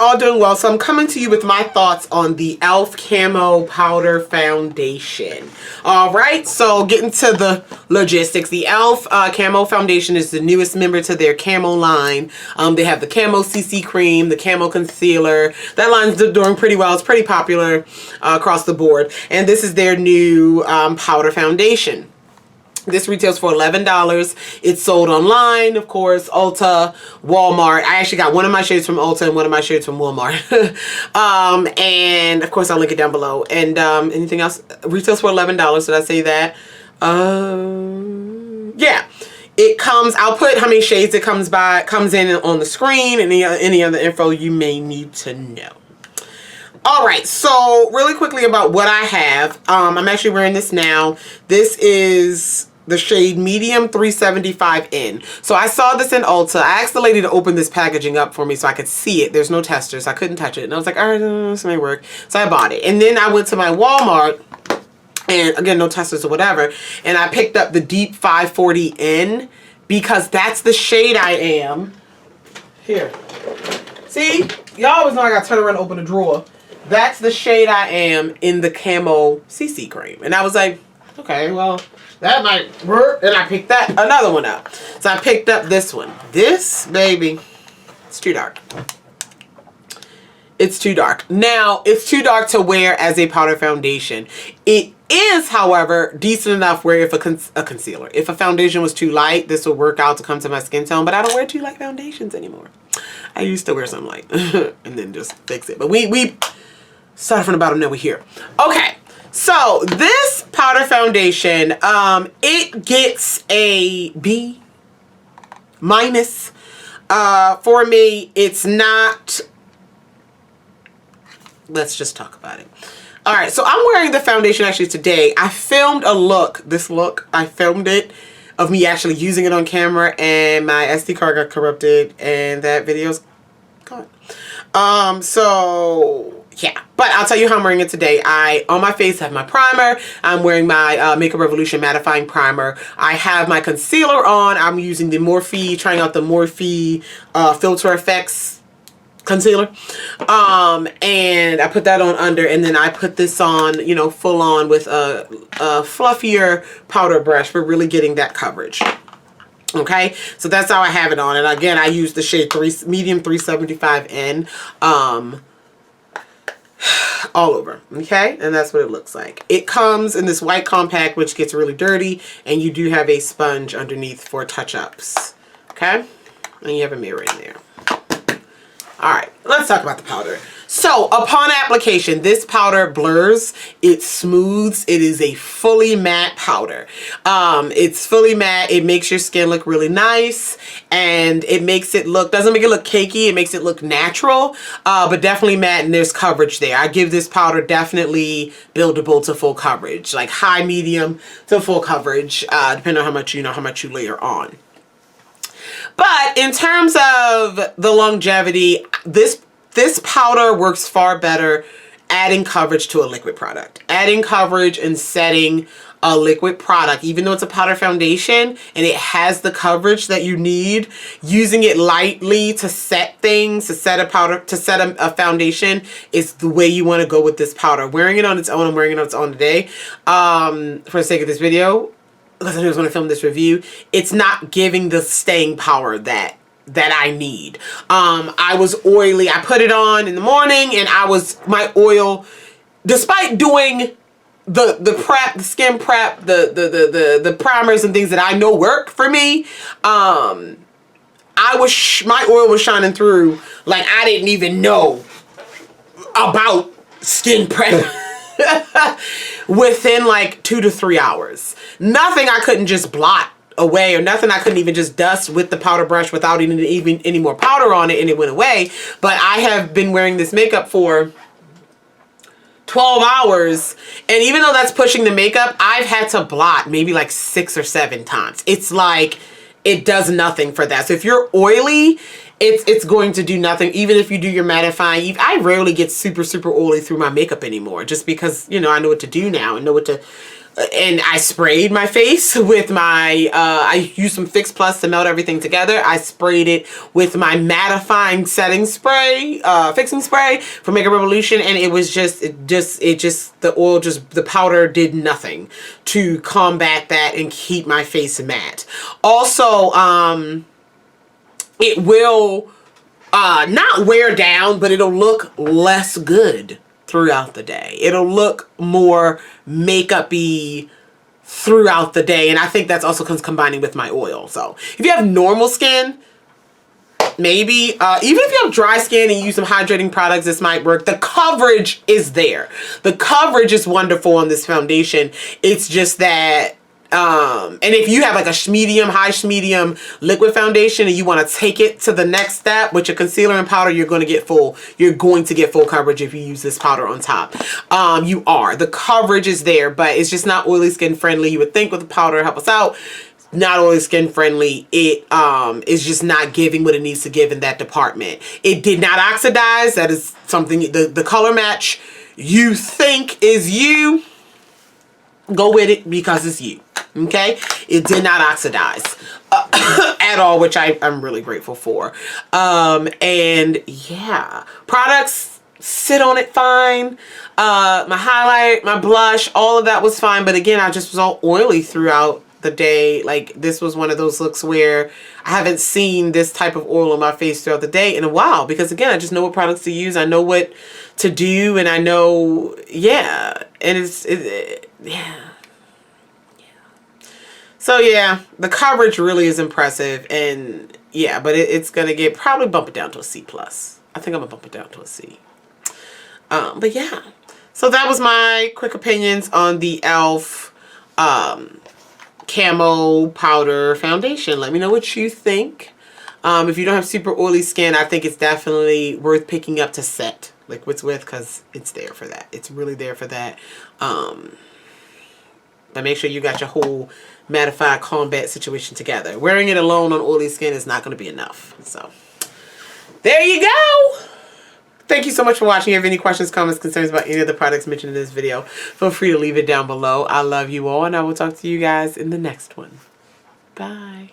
all doing well. So I'm coming to you with my thoughts on the e.l.f. Camo Powder Foundation. All right, so getting to the logistics. The e.l.f. Camo Foundation is the newest member to their Camo line. They have the Camo CC Cream, the Camo Concealer. That line's doing pretty well. It's pretty popular across the board. And this is their new powder foundation. This retails for $11. It's sold online, of course, Ulta, Walmart. I actually got one of my shades from Ulta and one of my shades from Walmart. And of course, I'll link it down below. And anything else? Retails for $11. Did I say that? Yeah. It comes, I'll put how many shades it comes in on the screen, and any other info you may need to know. All right, so really quickly about what I have. I'm actually wearing this now. This is the shade Medium 375N. So I saw this in Ulta. I asked the lady to open this packaging up for me so I could see it. There's no tester, so I couldn't touch it. And I was like, all right, this may work. So I bought it. And then I went to my Walmart, and again, no testers or whatever, and I picked up the Deep 540N because that's the shade I am. Here. See? Y'all always know I gotta turn around and open a drawer. That's the shade I am in the Camo CC Cream. And I was like, okay, well, that might work. And I picked another one up. So I picked up this one. This, baby, it's too dark. It's too dark. Now, it's too dark to wear as a powder foundation. It is, however, decent enough where if a concealer. If a foundation was too light, this would work out to come to my skin tone. But I don't wear too light foundations anymore. I used to wear some light and then just fix it. But we started from the bottom, now we're here. Okay. So this powder foundation, it gets a B-. For me, it's not. Let's just talk about it. All right, so I'm wearing the foundation actually today. I filmed a look, I filmed it of me actually using it on camera, and my SD card got corrupted and that video's gone. So yeah, but I'll tell you how I'm wearing it today. On my face, have my primer. I'm wearing my Makeup Revolution mattifying primer. I have my concealer on. I'm using the Morphe, trying out the Morphe Filter Effects concealer. And I put that on under, and then I put this on, you know, full on with a fluffier powder brush for really getting that coverage. Okay, so that's how I have it on. And again, I use the shade Medium 375N. All over, okay? And that's what it looks like. It comes in this white compact, which gets really dirty, and you do have a sponge underneath for touch-ups, okay? And you have a mirror in there. All right, let's talk about the powder. So upon application, this powder blurs, it smooths, it is a fully matte powder. It's fully matte, it makes your skin look really nice, and it makes it look, doesn't make it look cakey, it makes it look natural, but definitely matte, and there's coverage there. I give this powder definitely buildable to full coverage, like high, medium to full coverage, depending on how much you layer on. But in terms of the longevity, this powder works far better adding coverage to a liquid product. Adding coverage and setting a liquid product, even though it's a powder foundation and it has the coverage that you need, using it lightly to set things, to set a foundation is the way you want to go with this powder. Wearing it on its own, I'm wearing it on its own today, for the sake of this video, because I was going to film this review, it's not giving the staying power that I need. I was oily. I put it on in the morning, and my oil, despite doing the prep, the skin prep, the primers and things that I know work for me, my oil was shining through like I didn't even know about skin prep. Within like 2 to 3 hours. Nothing I couldn't just blot away, or nothing I couldn't even just dust with the powder brush without even any more powder on it, and it went away. But I have been wearing this makeup for 12 hours, and even though that's pushing the makeup, I've had to blot maybe like 6 or 7 times. It's like it does nothing for that. So if you're oily, it's going to do nothing. Even if you do your mattifying, I rarely get super oily through my makeup anymore, just because, you know, I know what to do now and know what to and I sprayed my face with my, I used some Fix Plus to melt everything together. I sprayed it with my mattifying setting spray, fixing spray from Makeup Revolution, and it was just, the powder did nothing to combat that and keep my face matte. Also, it will not wear down, but it'll look less good throughout the day. It'll look more makeup-y throughout the day, and I think that's also combining with my oil. So if you have normal skin, maybe even if you have dry skin and you use some hydrating products, this might work. The coverage is there. The coverage is wonderful on this foundation. It's just that and if you have like a medium, high medium liquid foundation and you want to take it to the next step with your concealer and powder, you're going to get full coverage if you use this powder on top. The coverage is there, but it's just not oily skin friendly. You would think with the powder help us out. Not oily skin friendly. It is just not giving what it needs to give in that department. It did not oxidize. That is something, the color match you think is you, go with it because it's you. Okay, it did not oxidize at all, which I'm really grateful for. And yeah, products sit on it fine. My highlight, my blush, all of that was fine, but again, I just was all oily throughout the day. Like, this was one of those looks where I haven't seen this type of oil on my face throughout the day in a while, because again, I just know what products to use, I know what to do, and I know, yeah, and yeah. So yeah, the coverage really is impressive, and yeah, but it's gonna probably bump it down to a C+. I think I'm gonna bump it down to a C. But yeah, so that was my quick opinions on the e.l.f. Camo Powder Foundation. Let me know what you think. If you don't have super oily skin, I think it's definitely worth picking up to set liquids with, because it's there for that. It's really there for that. But make sure you got your whole mattified combat situation together. Wearing it alone on oily skin is not going to be enough. So there you go. Thank you so much for watching. If you have any questions, comments, concerns about any of the products mentioned in this video, feel free to leave it down below. I love you all, and I will talk to you guys in the next one. Bye.